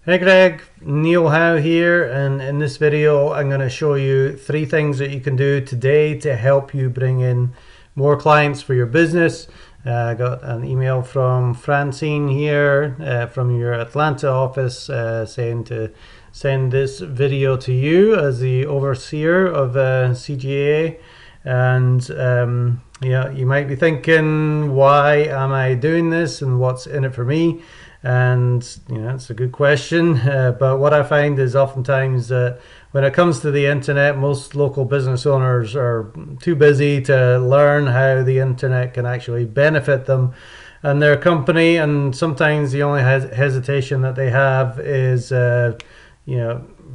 Hey Greg, Neil Howe here, and in this video I'm going to show you 3 things that you can do today to help you bring in more clients for your business. I got an email from Francine here from your Atlanta office saying to send this video to you as the overseer of CJA. And yeah, you might be thinking, why am I doing this and what's in it for me? And it's a good question, but what I find is oftentimes that when it comes to the internet, most local business owners are too busy to learn how the internet can actually benefit them and their company, and sometimes the only hesitation that they have is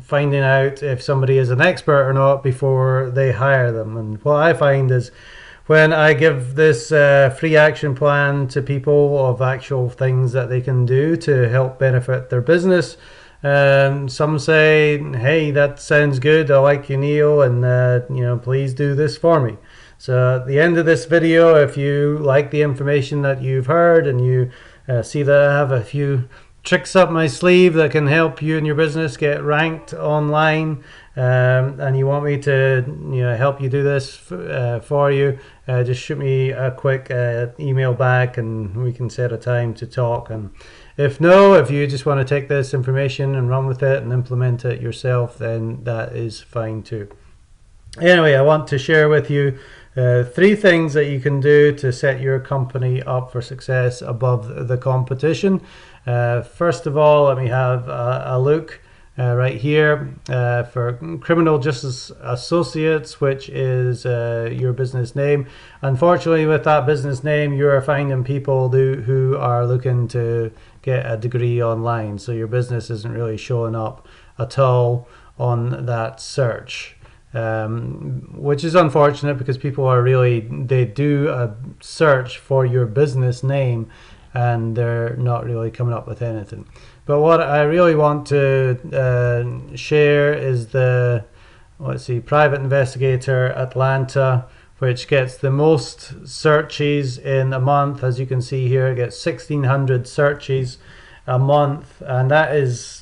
finding out if somebody is an expert or not before they hire them. And what I find is, when I give this free action plan to people of actual things that they can do to help benefit their business, some say, hey, that sounds good, I like you, Neil, and please do this for me. So at the end of this video, if you like the information that you've heard and you see that I have a few tricks up my sleeve that can help you and your business get ranked online, and you want me to help you do this for you, just shoot me a quick email back and we can set a time to talk. And if you just want to take this information and run with it and implement it yourself, then that is fine too. Anyway, I want to share with you 3 things that you can do to set your company up for success above the competition. First of all, let me have a look right here for Criminal Justice Associates, which is your business name. Unfortunately, with that business name, you are finding people who are looking to get a degree online, so your business isn't really showing up at all on that search. Which is unfortunate, because people are they do a search for your business name and they're not really coming up with anything. But what I really want to share is the, Private Investigator Atlanta, which gets the most searches in a month. As you can see here, it gets 1,600 searches a month, and that is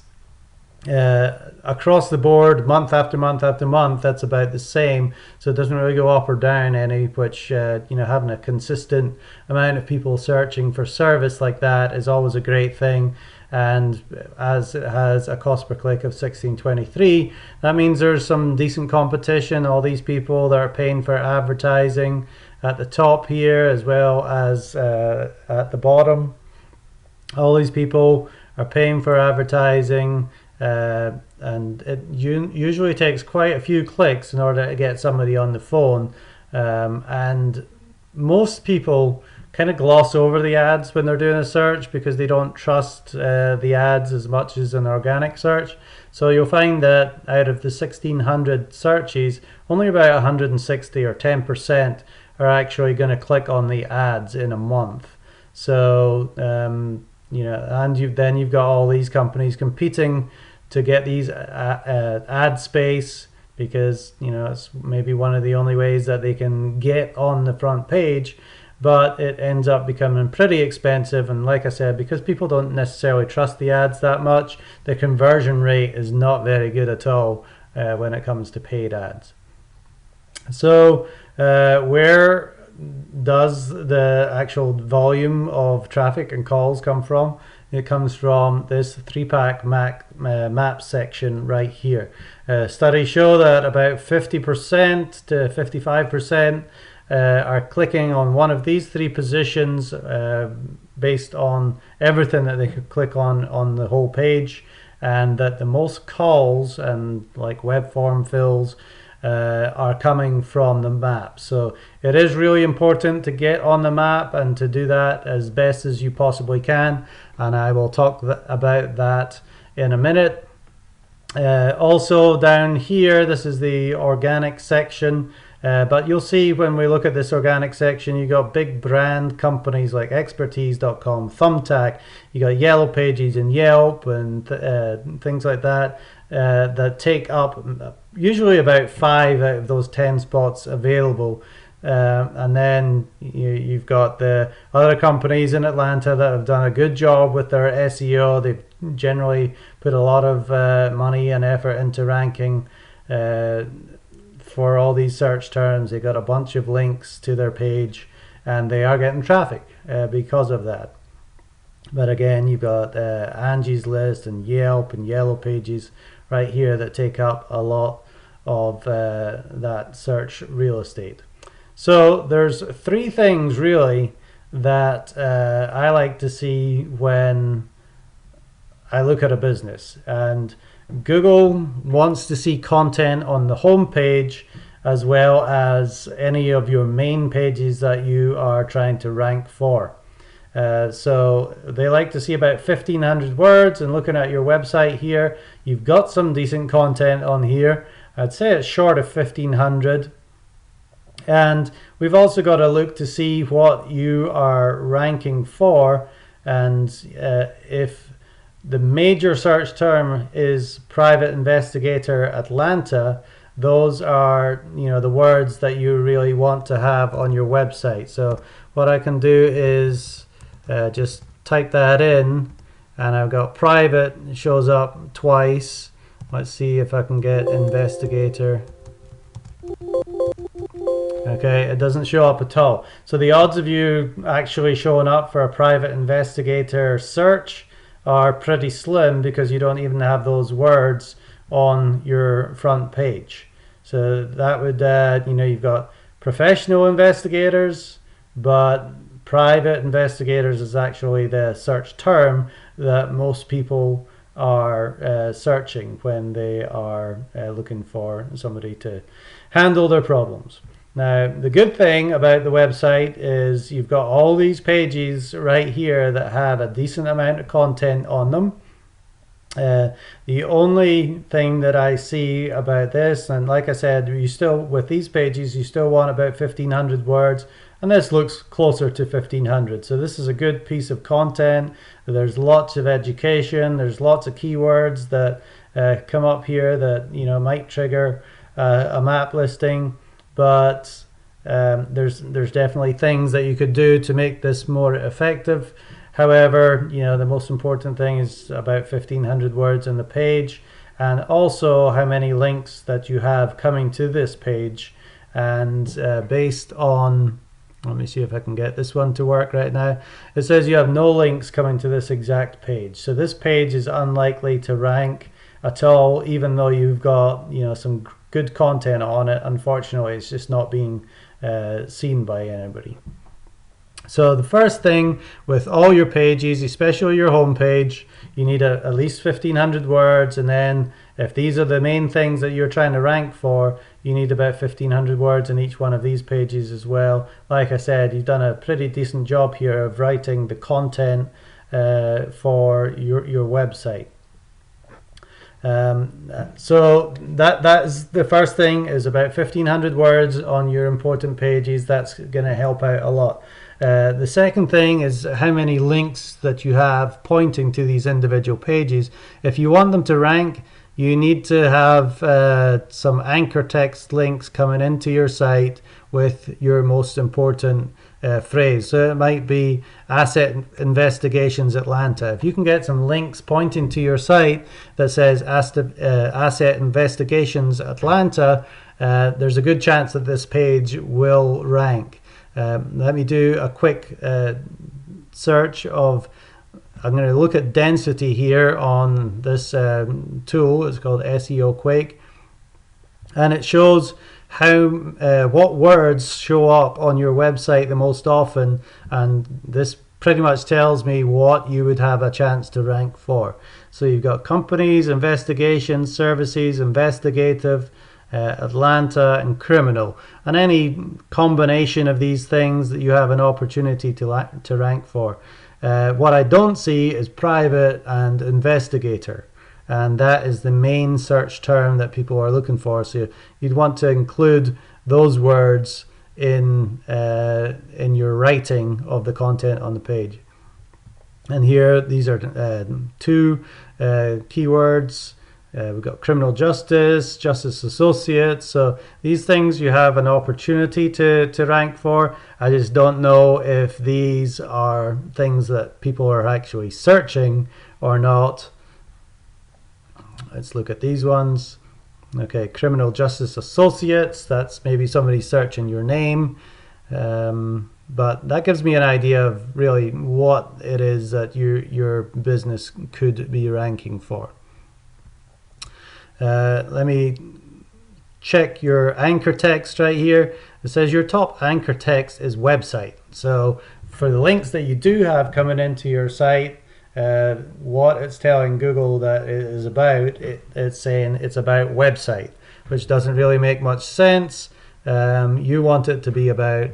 across the board, month after month after month. That's about the same, so it doesn't really go up or down any, which having a consistent amount of people searching for service like that is always a great thing. And as it has a cost per click of 16.23, that means there's some decent competition. All these people that are paying for advertising at the top here, as well as at the bottom, all these people are paying for advertising. And it usually takes quite a few clicks in order to get somebody on the phone, and most people kind of gloss over the ads when they're doing a search because they don't trust the ads as much as an organic search. So you'll find that out of the 1,600 searches, only about 160 or 10% are actually going to click on the ads in a month. So and then you've got all these companies competing to get these ad space, because it's maybe one of the only ways that they can get on the front page, but it ends up becoming pretty expensive. And like I said, because people don't necessarily trust the ads that much, the conversion rate is not very good at all when it comes to paid ads. So where does the actual volume of traffic and calls come from? It comes from this 3-pack map section right here. Studies show that about 50% to 55% are clicking on one of these 3 positions based on everything that they could click on the whole page, and that the most calls and like web form fills are coming from the map. So it is really important to get on the map and to do that as best as you possibly can, and I will talk about that in a minute. Also down here, this is the organic section, but you'll see when we look at this organic section, you got big brand companies like expertise.com, Thumbtack, you got Yellow Pages and Yelp and things like that, that take up usually about 5 out of those 10 spots available And then you've got the other companies in Atlanta that have done a good job with their SEO. They've generally put a lot of money and effort into ranking for all these search terms. They got a bunch of links to their page, and they are getting traffic because of that. But again, you've got Angie's List and Yelp and Yellow Pages right here that take up a lot of that search real estate. So there's three things really that I like to see when I look at a business. And Google wants to see content on the home page as well as any of your main pages that you are trying to rank for. So they like to see about 1,500 words, and looking at your website here, you've got some decent content on here. I'd say it's short of 1,500. And we've also got to look to see what you are ranking for, and if the major search term is private investigator Atlanta, those are the words that you really want to have on your website. So what I can do is just type that in, and I've got private. It shows up twice. Let's see if I can get investigator. Okay, it doesn't show up at all. So the odds of you actually showing up for a private investigator search are pretty slim, because you don't even have those words on your front page. So that would you've got professional investigators, but private investigators is actually the search term that most people are searching when they are looking for somebody to handle their problems. Now, the good thing about the website is you've got all these pages right here that have a decent amount of content on them. The only thing that I see about this, and like I said, you still, with these pages, you still want about 1,500 words, and this looks closer to 1,500. So this is a good piece of content. There's lots of education. There's lots of keywords that come up here that might trigger a map listing. But there's definitely things that you could do to make this more effective. However, the most important thing is about 1,500 words on the page, and also how many links that you have coming to this page. And based on, let me see if I can get this one to work right now. It says you have no links coming to this exact page. So this page is unlikely to rank at all, even though you've got some good content on it. Unfortunately, it's just not being seen by anybody. So the first thing with all your pages, especially your home page, you need at least 1,500 words, and then if these are the main things that you're trying to rank for, you need about 1,500 words in each one of these pages as well. Like I said, you've done a pretty decent job here of writing the content for your website. So that is the first thing, is about 1,500 words on your important pages. That's going to help out a lot. The second thing is how many links that you have pointing to these individual pages. If you want them to rank, you need to have some anchor text links coming into your site with your most important phrase. So it might be Asset Investigations Atlanta. If you can get some links pointing to your site that says Asset Investigations Atlanta, there's a good chance that this page will rank. Let me do a quick search of, I'm going to look at density here on this tool. It's called SEO Quake, and it shows how what words show up on your website the most often, and this pretty much tells me what you would have a chance to rank for. So you've got companies, investigations, services, investigative, Atlanta, and criminal, and any combination of these things that you have an opportunity to rank for. What I don't see is private and investigator, and that is the main search term that people are looking for. So you'd want to include those words in your writing of the content on the page. And here, these are two keywords. We've got criminal justice, justice associates. So these things you have an opportunity to rank for. I just don't know if these are things that people are actually searching or not. Let's look at these ones. Okay, criminal justice associates. That's maybe somebody searching your name. But that gives me an idea of really what it is that your business could be ranking for. Let me check your anchor text right here. It says your top anchor text is website. So for the links that you do have coming into your site, what it's telling Google that it is about, it's saying it's about website, which doesn't really make much sense. You want it to be about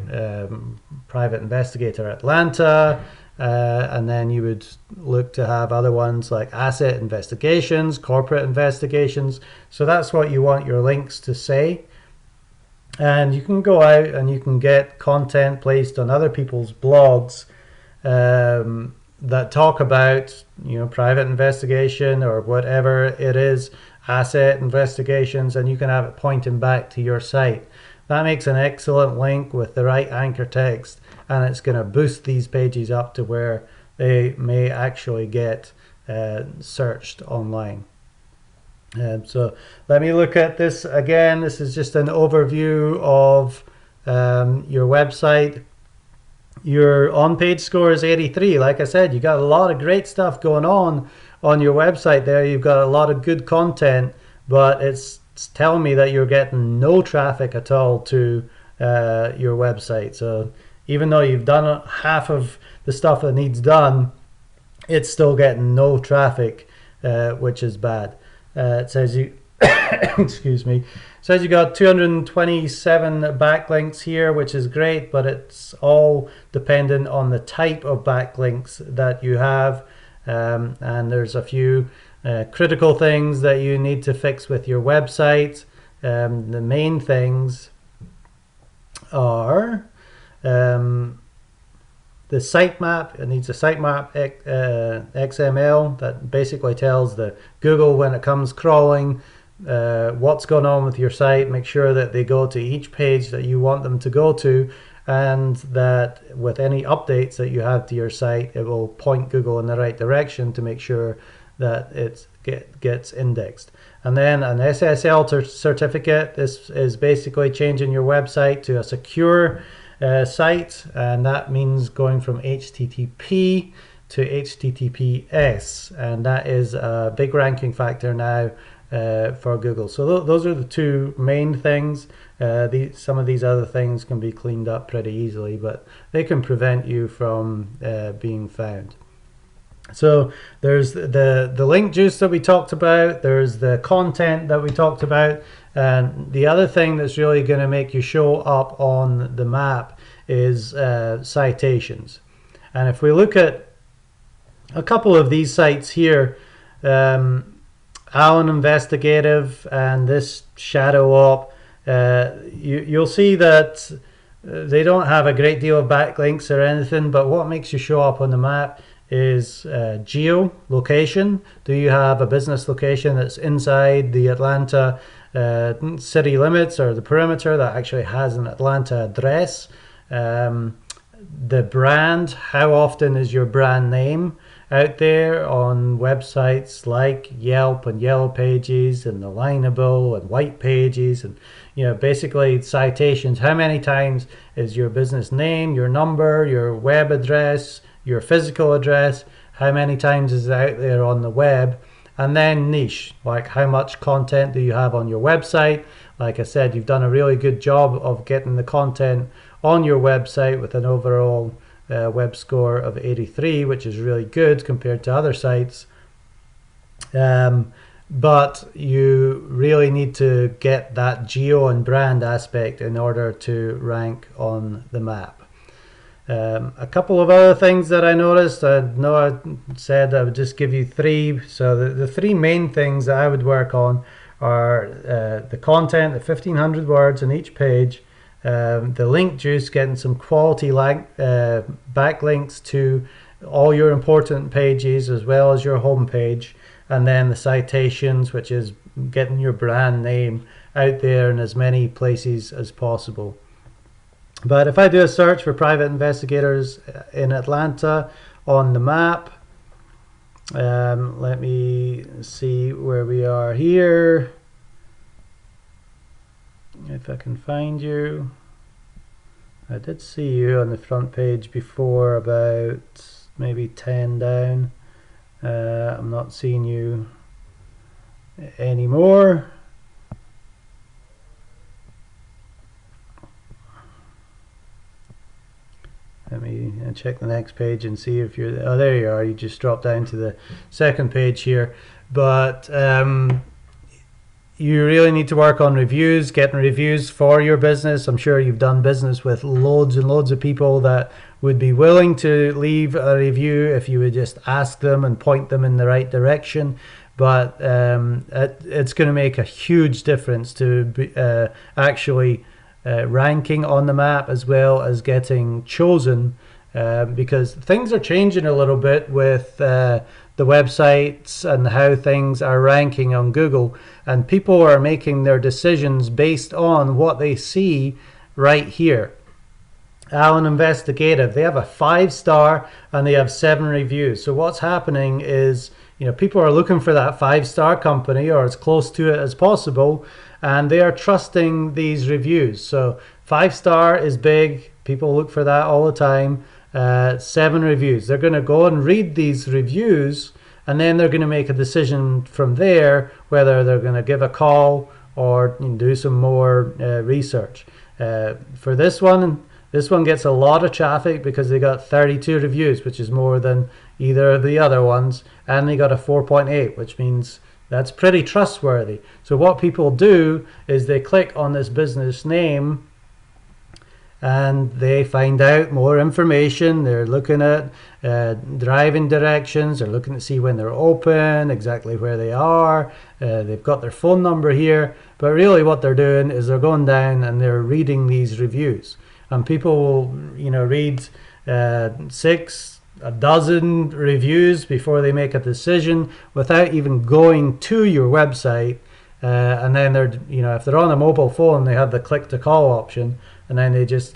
Private Investigator Atlanta, and then you would look to have other ones like asset investigations, corporate investigations. So that's what you want your links to say. And you can go out and you can get content placed on other people's blogs that talk about, you know, private investigation or whatever it is, asset investigations, and you can have it pointing back to your site. That makes an excellent link with the right anchor text, and it's going to boost these pages up to where they may actually get searched online. So let me look at this again. This is just an overview of your website. Your on-page score is 83. Like I said, you got a lot of great stuff going on your website there. You've got a lot of good content, but it's telling me that you're getting no traffic at all to your website. So even though you've done half of the stuff that needs done, it's still getting no traffic, which is bad. It says you excuse me, says you got 227 backlinks here, which is great, but it's all dependent on the type of backlinks that you have, and there's a few critical things that you need to fix with your website. The main things are the sitemap. It needs a sitemap XML that basically tells the Google when it comes crawling what's going on with your site. Make sure that they go to each page that you want them to go to, and that with any updates that you have to your site, it will point Google in the right direction to make sure that it gets indexed. And then an SSL certificate. This is basically changing your website to a secure site, and that means going from HTTP to HTTPS, and that is a big ranking factor now for Google. So those are the two main things. Some of these other things can be cleaned up pretty easily, but they can prevent you from being found. So there's the link juice that we talked about, there's the content that we talked about, and the other thing that's really going to make you show up on the map is citations. And if we look at a couple of these sites here, Allen Investigative and this Shadow Op, you'll see that they don't have a great deal of backlinks or anything, but what makes you show up on the map is geolocation. Do you have a business location that's inside the Atlanta city limits or the perimeter that actually has an Atlanta address? The brand, how often is your brand name out there on websites like Yelp and Yellow Pages and Alignable and White Pages, and basically citations. How many times is your business name, your number, your web address, your physical address, how many times is it out there on the web? And then niche, like how much content do you have on your website? Like I said, you've done a really good job of getting the content on your website with an overall web score of 83, which is really good compared to other sites. But you really need to get that geo and brand aspect in order to rank on the map. A couple of other things that I noticed. I know I said I would just give you three. So the three main things that I would work on are the content, the 1,500 words on each page, the link juice, getting some quality backlinks to all your important pages as well as your home page, and then the citations, which is getting your brand name out there in as many places as possible. But if I do a search for private investigators in Atlanta on the map, let me see where we are here, if I can find you. I did see you on the front page before, about maybe 10 down. I'm not seeing you anymore. Let me check the next page and see if you're, oh, there you are. You just dropped down to the second page here. But you really need to work on reviews, getting reviews for your business. I'm sure you've done business with loads and loads of people that would be willing to leave a review if you would just ask them and point them in the right direction. But it's going to make a huge difference to actually ranking on the map, as well as getting chosen, because things are changing a little bit with the websites and how things are ranking on Google, and people are making their decisions based on what they see right here. Alan Investigative, they have a 5-star and they have 7 reviews. So what's happening is, people are looking for that 5-star company or as close to it as possible, and they are trusting these reviews. So 5-star is big, people look for that all the time. 7 reviews, they're going to go and read these reviews, and then they're going to make a decision from there whether they're going to give a call or do some more research. For this one gets a lot of traffic because they got 32 reviews, which is more than either of the other ones, and they got a 4.8, which means that's pretty trustworthy. So what people do is they click on this business name and they find out more information. They're looking at driving directions, they're looking to see when they're open, exactly where they are, they've got their phone number here, but really what they're doing is they're going down and they're reading these reviews. And people will read 6, a dozen reviews before they make a decision without even going to your website. And then they're, if they're on a mobile phone, they have the click to call option, and then they just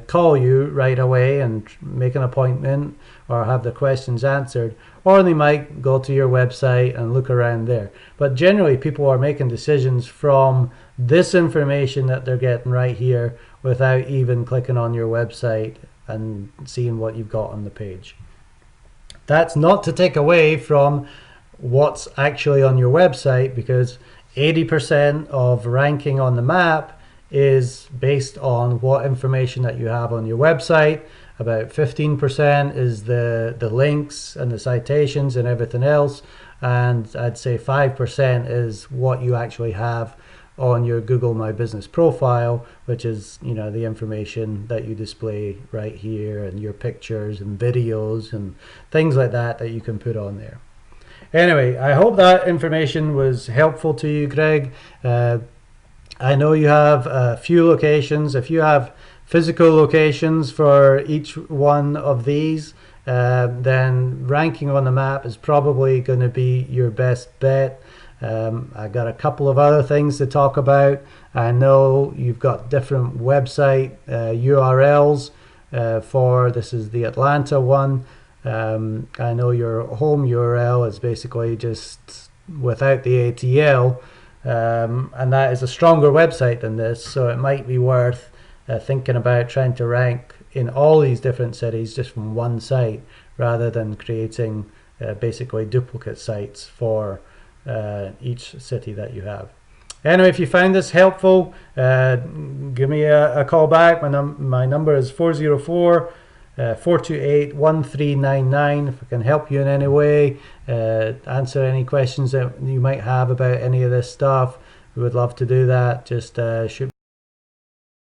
call you right away and make an appointment or have the questions answered, or they might go to your website and look around there. But generally people are making decisions from this information that they're getting right here without even clicking on your website and seeing what you've got on the page. That's not to take away from what's actually on your website, because 80% of ranking on the map is based on what information that you have on your website. About 15% is the links and the citations and everything else, and I'd say 5% is what you actually have on your Google My Business profile, which is the information that you display right here, and your pictures and videos and things like that that you can put on there. Anyway, I hope that information was helpful to you, Greg. I know you have a few locations. If you have physical locations for each one of these, then ranking on the map is probably going to be your best bet. I got a couple of other things to talk about. I know you've got different website URLs for, this is the Atlanta one. I know your home URL is basically just without the ATL, and that is a stronger website than this, so it might be worth thinking about trying to rank in all these different cities just from one site, rather than creating basically duplicate sites for each city that you have. Anyway, if you found this helpful, give me a call back. My number is 428-1399. If I can help you in any way, answer any questions that you might have about any of this stuff, we would love to do that. Just shoot